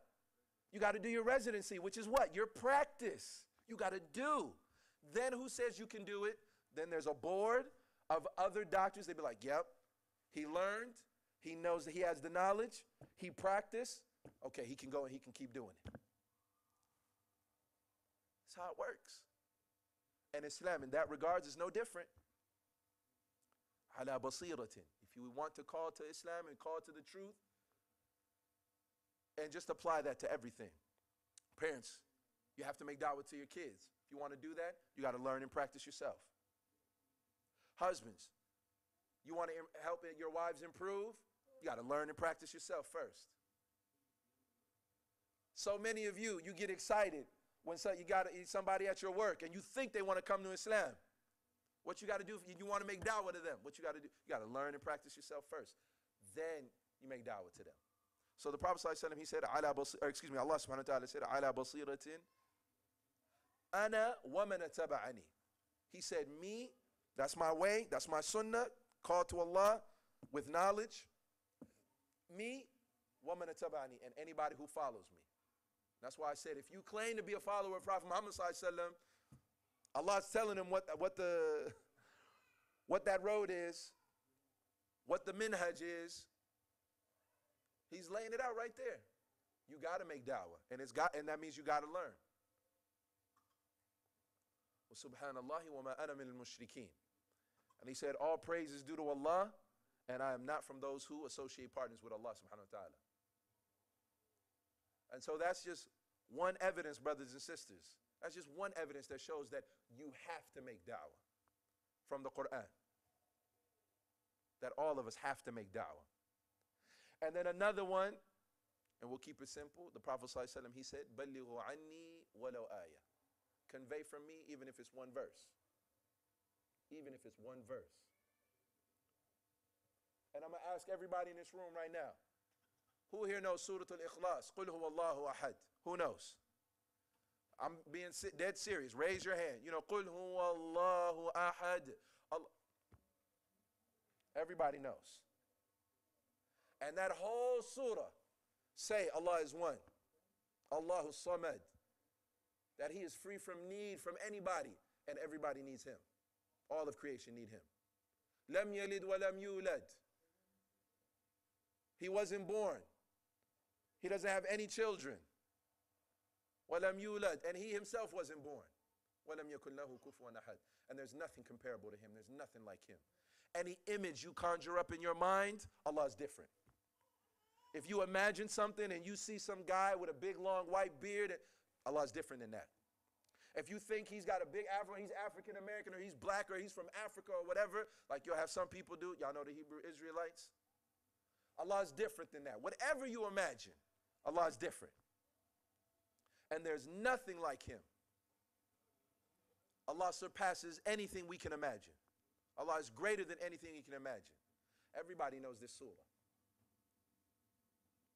You got to do your residency, which is what? Your practice. You got to do. Then who says you can do it? Then there's a board of other doctors. They'd be like, yep, he learned. He knows that he has the knowledge. He practiced. Okay, he can go and he can keep doing it. That's how it works. And Islam in that regards is no different. Ala basiratin. If you want to call to Islam and call to the truth, and just apply that to everything. Parents, you have to make da'wah to your kids. If you want to do that, you got to learn and practice yourself. Husbands, you want to help your wives improve? You got to learn and practice yourself first. So many of you get excited when you got somebody at your work and you think they want to come to Islam. What you got to do, you want to make da'wah to them. What you got to do? You got to learn and practice yourself first. Then you make da'wah to them. So the Prophet ﷺ, he said, Allah subhanahu wa ta'ala said, ala basiratin, ana wa man taba'ani. He said, me, that's my way, that's my sunnah, call to Allah with knowledge. Me, wa man taba'ani, and anybody who follows me. That's why I said, if you claim to be a follower of Prophet Muhammad ﷺ, Allah's telling him what that road is, what the minhaj is. He's laying it out right there. You got to make da'wah, and that means you got to learn. Subhanallahi wa ma ana min al-mushrikeen. And he said, all praise is due to Allah, and I am not from those who associate partners with Allah subhanahu wa ta'ala. And so that's just one evidence, brothers and sisters. That's just one evidence that shows that you have to make da'wah from the Quran. that all of us have to make da'wah. And then another one, and we'll keep it simple. The Prophet ﷺ, he said, "Ballighu anni walau ayah." Convey from me, even if it's one verse. Even if it's one verse. And I'm going to ask everybody in this room right now, who here knows Surah Al-Ikhlas? Qul huwa Allahu ahad. Who knows? I'm being dead serious. Raise your hand. You know, Qul huwa Allahu ahad. Everybody knows. And that whole surah, say Allah is one. Allahu samad. That he is free from need from anybody, and everybody needs him. All of creation need him. Lam yalid wa lam yulad. He wasn't born. He doesn't have any children. Wa lam yulad. And he himself wasn't born. Wa lam yakun lahu kufuwan ahad. And there's nothing comparable to him. There's nothing like him. Any image you conjure up in your mind, Allah is different. If you imagine something and you see some guy with a big long white beard, Allah is different than that. If you think he's got a big afro, he's African American, or he's black, or he's from Africa, or whatever, like you'll have some people do. Y'all know the Hebrew Israelites? Allah is different than that. Whatever you imagine, Allah is different. And there's nothing like him. Allah surpasses anything we can imagine. Allah is greater than anything you can imagine. Everybody knows this surah.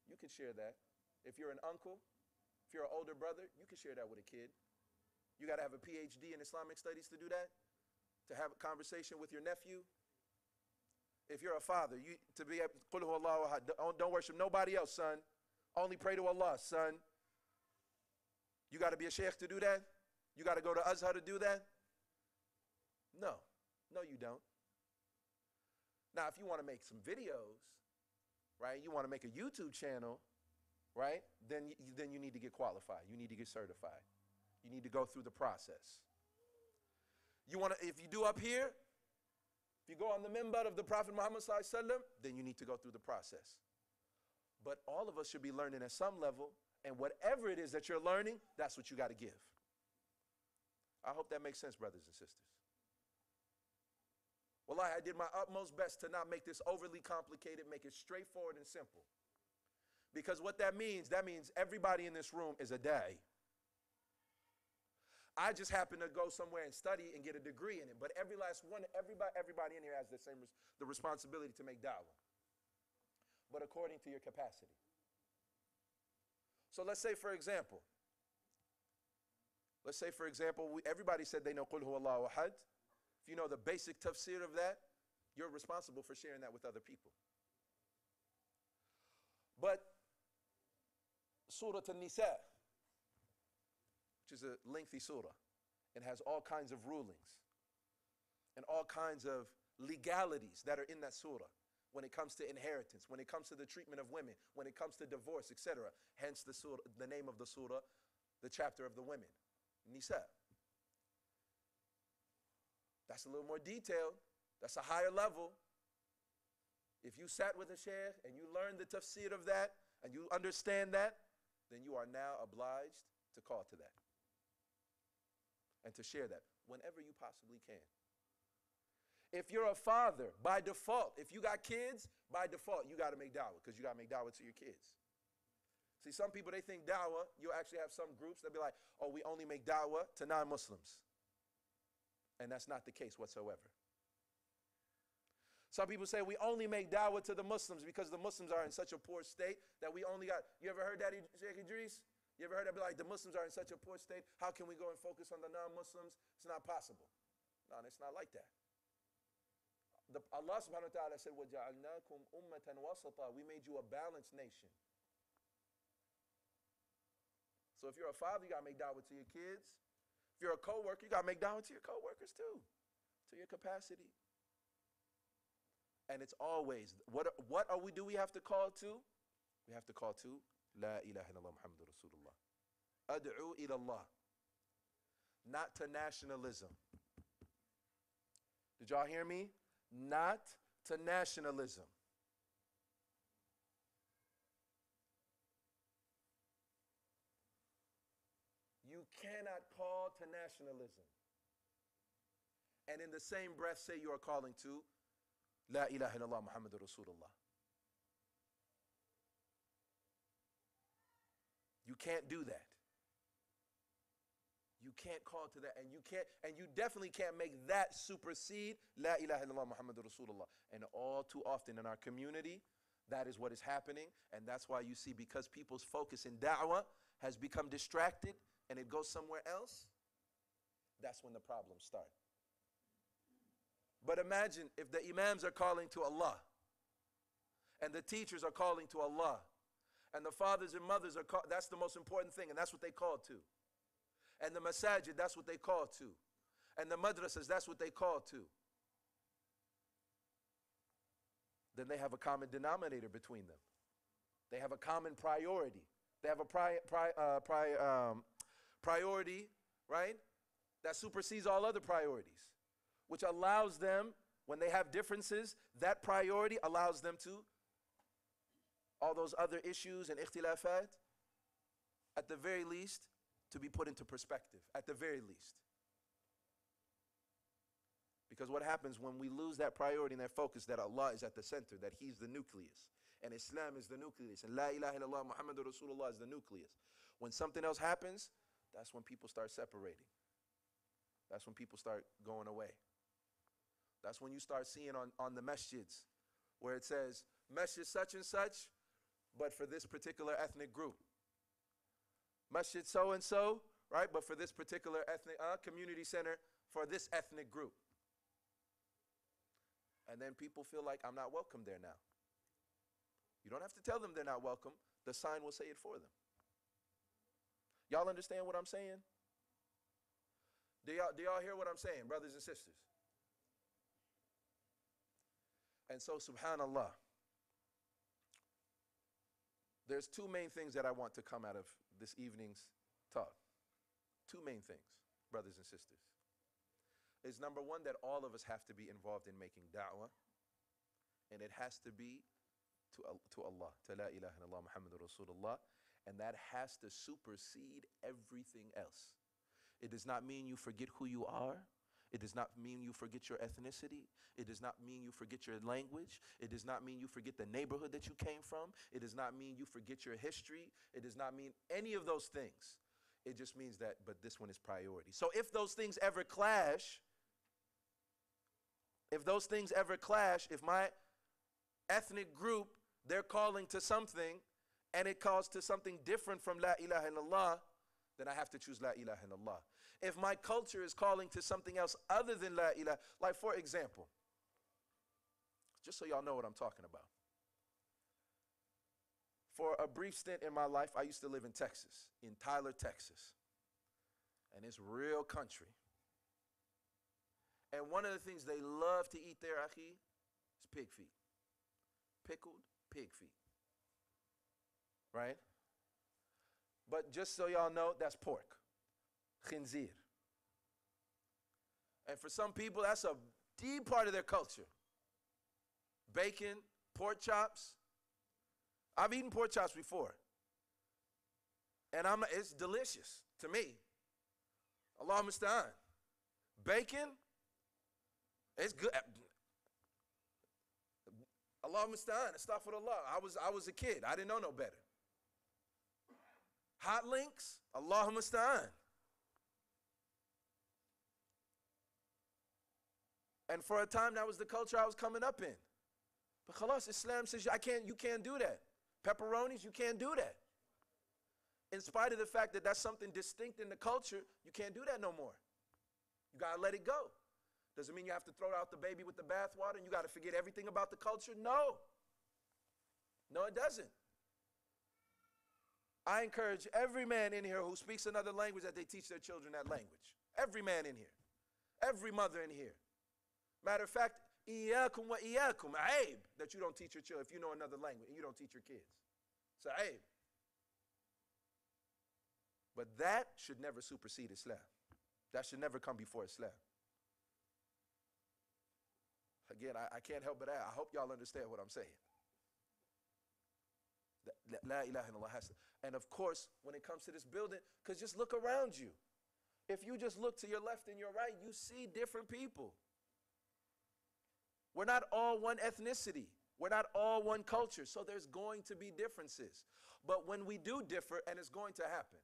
You can share that. If you're an uncle, if you're an older brother, you can share that with a kid. You got to have a PhD in Islamic studies to do that, to have a conversation with your nephew. If you're a father, to be able to don't worship nobody else, son. Only pray to Allah, son. You got to be a sheikh to do that? You got to go to Azhar to do that? No. No, you don't. Now, if you want to make some videos, right, you want to make a YouTube channel, right, then you need to get qualified. You need to get certified. You need to go through the process. You want to, if you do up here, if you go on the minbar of the Prophet Muhammad ﷺ, then you need to go through the process. But all of us should be learning at some level, and whatever it is that you're learning, that's what you got to give. I hope that makes sense, brothers and sisters. Wallahi, I did my utmost best to not make this overly complicated, make it straightforward and simple. Because what that means everybody in this room is a da'i. I just happen to go somewhere and study and get a degree in it. But every last one, everybody in here has the responsibility to make da'wah. But according to your capacity. So let's say, for example, everybody said they know Qul huwa Allahu ahad. If you know the basic tafsir of that, you're responsible for sharing that with other people. But Surah An-Nisa, which is a lengthy surah, and has all kinds of rulings and all kinds of legalities that are in that surah when it comes to inheritance, when it comes to the treatment of women, when it comes to divorce, etc. Hence the name of the surah, the chapter of the women, Nisa. That's a little more detailed. That's a higher level. If you sat with a sheikh and you learned the tafsir of that and you understand that, then you are now obliged to call to that and to share that whenever you possibly can. If you're a father, by default, if you got kids, by default, you got to make da'wah because you got to make da'wah to your kids. See, some people, they think da'wah, you'll actually have some groups that be like, oh, we only make da'wah to non-Muslims. And that's not the case whatsoever. Some people say we only make da'wah to the Muslims because the Muslims are in such a poor state that we only got, you ever heard that, Sheikh Idris? You ever heard that be like, the Muslims are in such a poor state, how can we go and focus on the non-Muslims? It's not possible. No, it's not like that. Allah subhanahu wa ta'ala said, وَجَعَلْنَاكُمْ أُمَّةً وَسَطًا. We made you a balanced nation. So if you're a father, you got to make da'wah to your kids. If you're a co-worker, you got to make da'wah to your co-workers too, to your capacity. And it's always, do we have to call to? We have to call to La ilaha illallah Muhammadur Rasulullah. Ad'u ilallah. Not to nationalism. Did y'all hear me? Not to nationalism. You cannot call to nationalism and in the same breath say you are calling to La ilaha illallah Muhammadur Rasulullah. You can't do that. You can't call to that, and you definitely can't make that supersede La ilaha illallah Muhammadur Rasulullah. And all too often in our community, that is what is happening, and that's why you see, because people's focus in da'wah has become distracted and it goes somewhere else, that's when the problems start. But imagine if the imams are calling to Allah, and the teachers are calling to Allah, and the fathers and mothers are that's the most important thing, and that's what they call to. And the masajid, that's what they call to. And the madrasas, that's what they call to. Then they have a common denominator between them. They have a common priority. They have a priority, right, that supersedes all other priorities, which allows them, when they have differences, that priority allows them to, all those other issues and ikhtilafat, at the very least, to be put into perspective, at the very least. Because what happens when we lose that priority and that focus, that Allah is at the center, that He's the nucleus, and Islam is the nucleus, and La ilaha illallah Muhammadur Rasulullah is the nucleus. When something else happens, that's when people start separating. That's when people start going away. That's when you start seeing on the masjids, where it says, masjid such and such, but for this particular ethnic group. Masjid so and so, right, but for this particular ethnic community center for this ethnic group. And then people feel like, I'm not welcome there now. You don't have to tell them they're not welcome. The sign will say it for them. Y'all understand what I'm saying? Do y'all hear what I'm saying, brothers and sisters? And so, subhanallah, there's two main things that I want to come out of this evening's talk. Two main things, brothers and sisters. Is number one, that all of us have to be involved in making da'wah, and it has to be to Allah, to La ilaha illallah Muhammadur Rasulullah, and that has to supersede everything else. It does not mean you forget who you are. It does not mean you forget your ethnicity. It does not mean you forget your language. It does not mean you forget the neighborhood that you came from. It does not mean you forget your history. It does not mean any of those things. It just means that, but this one is priority. So if those things ever clash, if my ethnic group, they're calling to something, and it calls to something different from La ilaha illallah, then I have to choose La ilaha illallah. If my culture is calling to something else other than La ilaha, like for example, just so y'all know what I'm talking about. For a brief stint in my life, I used to live in Texas, in Tyler, Texas. And it's real country. And one of the things they love to eat there, akhi, is pig feet. Pickled pig feet. Right? But just so y'all know, that's pork. Khinzir. And for some people, that's a deep part of their culture. Bacon, pork chops. I've eaten pork chops before. And it's delicious to me. Allah musta'an. Bacon, it's good. Allah musta'an, astaghfirullah. I was a kid. I didn't know no better. Hot links, Allah musta'an. And for a time, that was the culture I was coming up in. But khalas, Islam says you can't do that. Pepperonis, you can't do that. In spite of the fact that that's something distinct in the culture, you can't do that no more. You got to let it go. Doesn't mean you have to throw out the baby with the bathwater and you got to forget everything about the culture. No. No, it doesn't. I encourage every man in here who speaks another language that they teach their children that language. Every man in here. Every mother in here. Matter of fact, iyakum wa iyakum, aib, that you don't teach your children if you know another language and you don't teach your kids. It's aib. But that should never supersede Islam. That should never come before Islam. Again, I can't help but I hope y'all understand what I'm saying. La ilaha illallah has to. And of course, when it comes to this building, because just look around you. If you just look to your left and your right, you see different people. We're not all one ethnicity. We're not all one culture. So there's going to be differences. But when we do differ, and it's going to happen,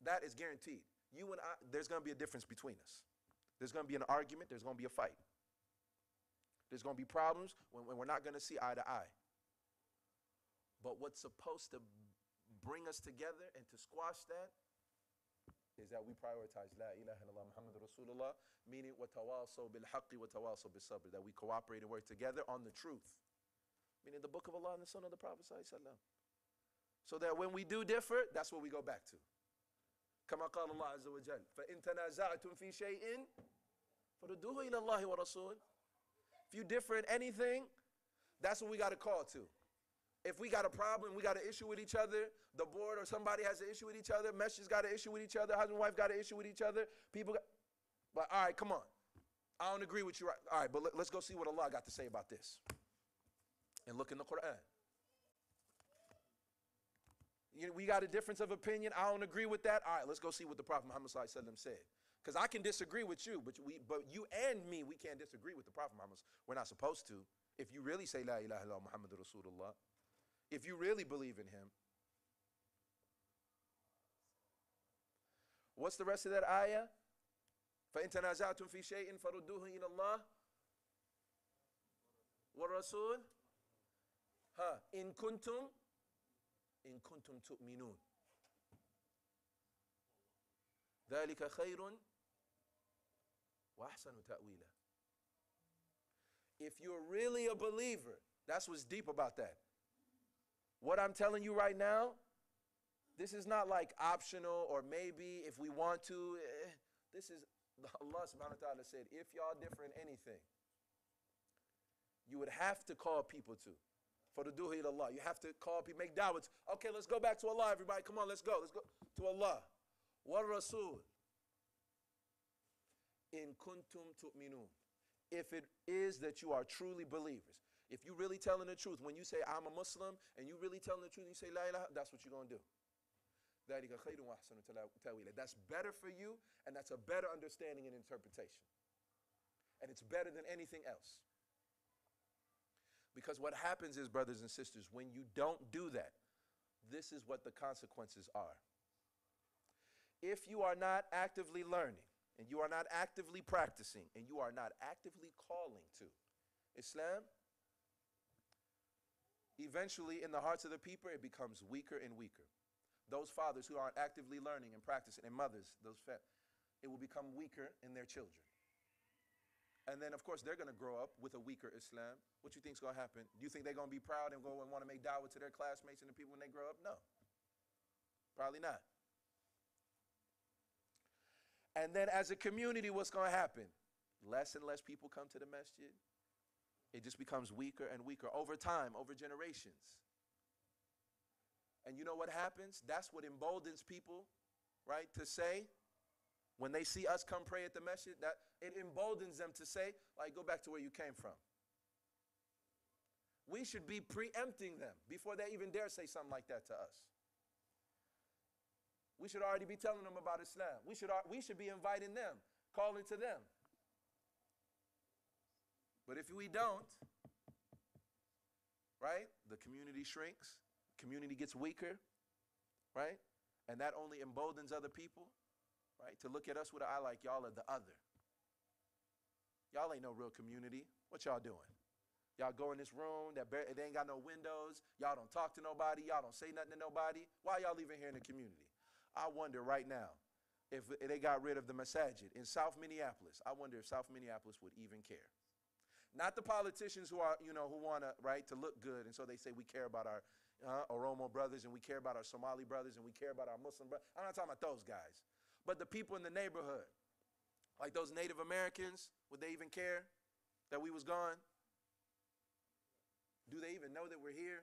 that is guaranteed. You and I, there's going to be a difference between us. There's going to be an argument. There's going to be a fight. There's going to be problems when we're not going to see eye to eye. But what's supposed to bring us together and to squash that is that we prioritize La ilaha illallah Muhammadur Rasulullah, meaning وَتَوَاصَوْا بِالْحَقِّ وَتَوَاصَوْا بِالصَّبْرِ, that we cooperate and work together on the truth, meaning the book of Allah and the sunnah of the Prophet ﷺ. So that when we do differ, that's what we go back to. كما قال الله عز وجل فإن تنازعتم في شيء فردوه إلى الله ورسول. If you differ in anything, that's what we got to call to. If we got a problem, we got an issue with each other, the board or somebody has an issue with each other, messages got an issue with each other, husband and wife got an issue with each other, people got, but all right, come on. I don't agree with you. All right, but let's go see what Allah got to say about this. And look in the Quran. We got a difference of opinion. I don't agree with that. All right, let's go see what the Prophet Muhammad said. Because I can disagree with you, but you and me, we can't disagree with the Prophet Muhammad. We're not supposed to. If you really say La ilaha illallah Muhammadur Rasulullah, if you really believe in him. What's the rest of that ayah? فَإِن تَنَازَعْتُمْ فِي شَيْءٍ فَرُدُّوهُ إِلَى اللَّهِ وَالرَّسُولِ إِن كُنتُمْ تُؤْمِنُونَ ذَلِكَ خَيْرٌ وَأَحْسَنُ تَأْوِيلًا. If you're really a believer, that's what's deep about that. What I'm telling you right now, this is not like optional or maybe if we want to. This is, Allah subhanahu wa ta'ala said, if y'all differ in anything, you would have to call people to. For the duhi Allah. You have to call people, make da'wats. Okay, let's go back to Allah, everybody. Come on, let's go. Let's go to Allah. Wa Rasul. In kuntum tu'minun. If it is that you are truly believers. If you're really telling the truth, when you say, I'm a Muslim, and you really telling the truth, and you say, La ilaha, that's what you're going to do. That's better for you, and that's a better understanding and interpretation. And it's better than anything else. Because what happens is, brothers and sisters, when you don't do that, this is what the consequences are. If you are not actively learning, and you are not actively practicing, and you are not actively calling to Islam, eventually, in the hearts of the people, it becomes weaker and weaker. Those fathers who aren't actively learning and practicing, and mothers, it will become weaker in their children. And then, of course, they're going to grow up with a weaker Islam. What do you think is going to happen? Do you think they're going to be proud and go and want to make da'wah to their classmates and the people when they grow up? No. Probably not. And then as a community, what's going to happen? Less and less people come to the masjid. It just becomes weaker and weaker over time, over generations. And you know what happens? That's what emboldens people, right, to say, when they see us come pray at the masjid, that it emboldens them to say, like, go back to where you came from. We should be preempting them before they even dare say something like that to us. We should already be telling them about Islam. We should be inviting them, calling to them. But if we don't, right, the community shrinks, community gets weaker, right? And that only emboldens other people, right, to look at us with an eye like y'all are the other. Y'all ain't no real community. What y'all doing? Y'all go in this room that it ain't got no windows. Y'all don't talk to nobody. Y'all don't say nothing to nobody. Why y'all even here in the community? I wonder right now if they got rid of the masajid in South Minneapolis. I wonder if South Minneapolis would even care. Not the politicians who are, who want to, right, to look good. And so they say we care about our Oromo brothers and we care about our Somali brothers and we care about our Muslim brothers. I'm not talking about those guys. But the people in the neighborhood, like those Native Americans, would they even care that we was gone? Do they even know that we're here?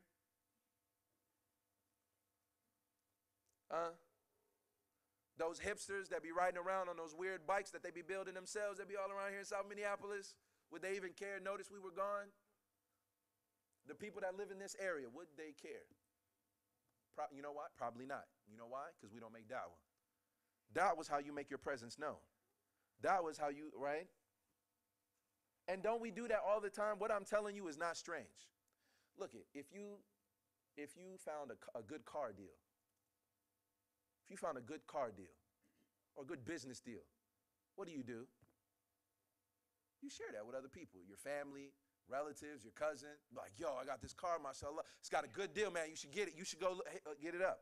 Those hipsters that be riding around on those weird bikes that they be building themselves, that be all around here in South Minneapolis, would they even care, notice we were gone? The people that live in this area, would they care? You know what? Probably not. You know why? Because we don't make da'wah. Da'wah is how you make your presence known. Da'wah is how you, right? And don't we do that all the time? What I'm telling you is not strange. Look, if you found a good car deal, if you found a good car deal or a good business deal, what do? You share that with other people, your family, relatives, your cousin. Like, yo, I got this car, mashallah. It's got a good deal, man. You should get it. You should go get it up.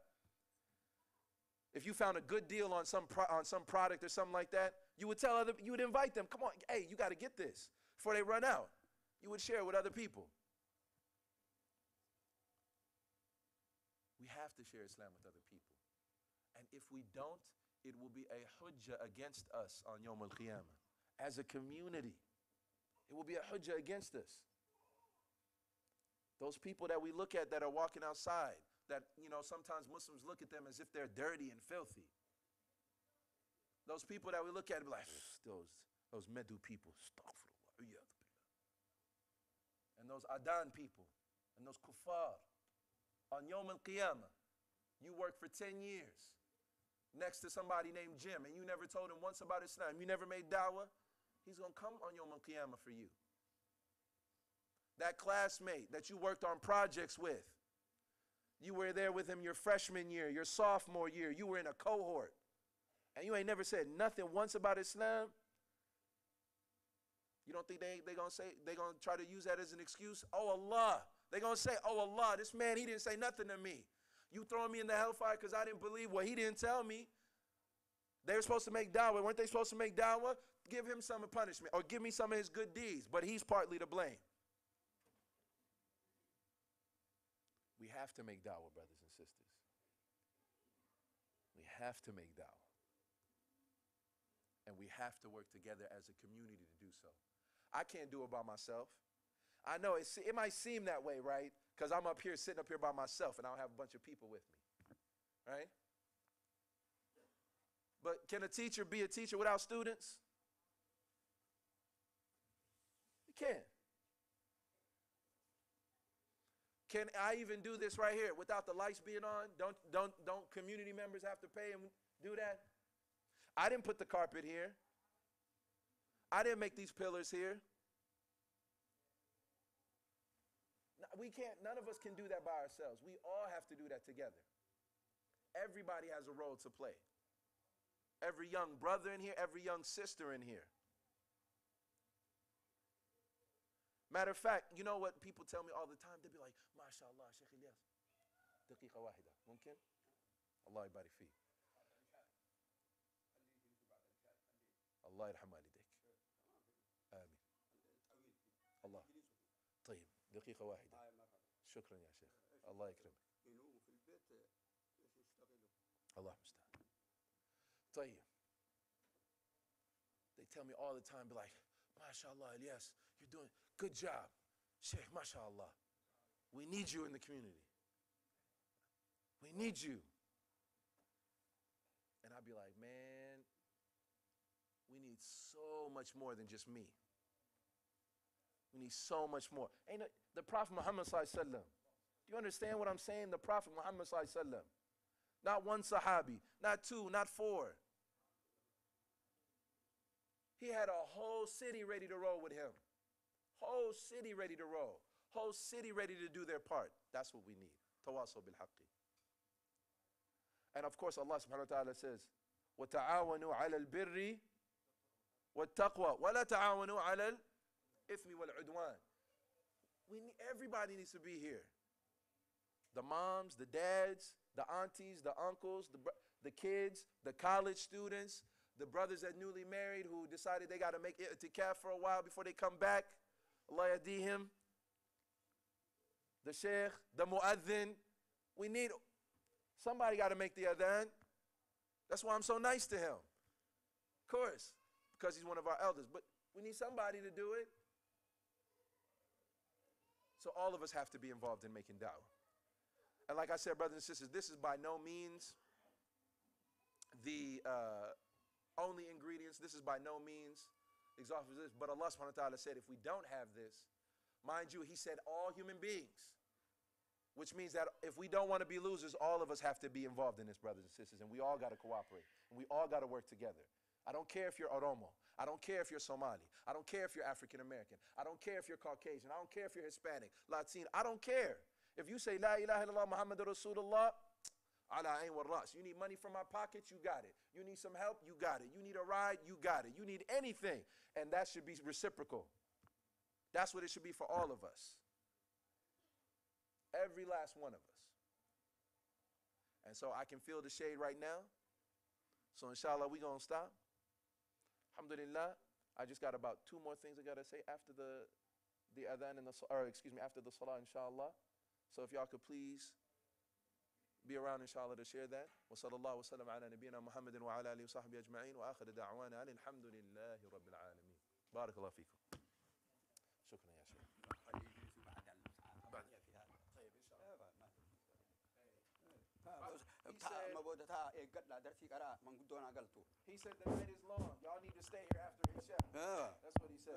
If you found a good deal on some product or something like that, you would invite them. Come on, hey, you got to get this before they run out. You would share it with other people. We have to share Islam with other people. And if we don't, it will be a hujjah against us on Yawm al-Qiyamah. As a community, it will be a hujjah against us. Those people that we look at that are walking outside, that, sometimes Muslims look at them as if they're dirty and filthy. Those people that we look at and be like, those Medu people, astaghfirullah, and those Adan people, and those kuffar. On Yawm al-Qiyamah, you work for 10 years next to somebody named Jim, and you never told him once about Islam, you never made da'wah, he's going to come on Yawm al-Qiyamah for you. That classmate that you worked on projects with, you were there with him your freshman year, your sophomore year, you were in a cohort, and you ain't never said nothing once about Islam. You don't think they going to try to use that as an excuse? Oh, Allah. They're going to say, oh, Allah, this man, he didn't say nothing to me. You throwing me in the hellfire because I didn't believe what he didn't tell me. They were supposed to make da'wah. Weren't they supposed to make da'wah? Give him some punishment or give me some of his good deeds, but he's partly to blame. We have to make da'wah, brothers and sisters. We have to make da'wah. And we have to work together as a community to do so. I can't do it by myself. I know it might seem that way, right? Because I'm sitting up here by myself, and I don't have a bunch of people with me, right? But can a teacher be a teacher without students? You can. Can I even do this right here without the lights being on? Don't community members have to pay and do that? I didn't put the carpet here. I didn't make these pillars here. None of us can do that by ourselves. We all have to do that together. Everybody has a role to play. Every young brother in here, every young sister in here. Matter of fact, you know what people tell me all the time? They be like, MashaAllah, Sheikh Elias. دقيقة واحدة. ممكن? الله يبارك فيك. الله يرحم والديك. آمين. الله. طيب دقيقة واحدة. شكرا يا شيخ. الله يكرمك. الله المستعان. طيب. They tell me all the time, be like, MashaAllah, Elias, you're doing a good job. Sheikh, MashaAllah. We need you in the community. We need you. And I'd be like, man, we need so much more than just me. We need so much more. The Prophet Muhammad sallallahu alaihi wasallam. Do you understand what I'm saying? The Prophet Muhammad sallallahu alaihi wasallam. Not one Sahabi, not two, not four. He had a whole city ready to roll with him. Whole city ready to roll. Whole city ready to do their part. That's what we need. Tawasaw bil haqqi. And of course, Allah subhanahu wa ta'ala says, وَتَعَاوَنُوا عَلَى الْبِرِّ وَالتَّقْوَى وَلَا تَعَاوَنُوا عَلَى الْإِثْمِ وَالْعُدْوَانِ. Everybody needs to be here. The moms, the dads, the aunties, the uncles, the kids, the college students, the brothers that newly married who decided they got to make i'tikaf for a while before they come back. Allah yadihim. The sheikh, the mu'adhin. Somebody got to make the adhan. That's why I'm so nice to him. Of course, because he's one of our elders. But we need somebody to do it. So all of us have to be involved in making da'wah. And like I said, brothers and sisters, this is by no means the only ingredients. This is by no means exhaustive. But Allah subhanahu wa ta'ala said if we don't have this, mind you, he said all human beings. Which means that if we don't want to be losers, all of us have to be involved in this, brothers and sisters. And we all got to cooperate. And we all got to work together. I don't care if you're Oromo. I don't care if you're Somali. I don't care if you're African American. I don't care if you're Caucasian. I don't care if you're Hispanic, Latino. I don't care. If you say La ilaha illallah Muhammadur Rasulullah, ala ayn wa ras. You need money from my pockets, you got it. You need some help, you got it. You need a ride, you got it. You need anything, and that should be reciprocal. That's what it should be for all of us. Every last one of us. And so I can feel the shade right now. So inshallah, we're going to stop. Alhamdulillah. I just got about 2 more things I got to say after the adhan and after the salah, inshallah. So if y'all could please be around, inshallah, to share that. Wa sallallahu wa sallam ala nabiyyina Muhammadin wa ala alihi wa sahbihi ajma'in wa akhir da'wana alhamdulillahi rabbil alamin. Barakallahu feekum. Shukran ya shaykh. He said the night is long. Y'all need to stay here after Isha. That's what he said.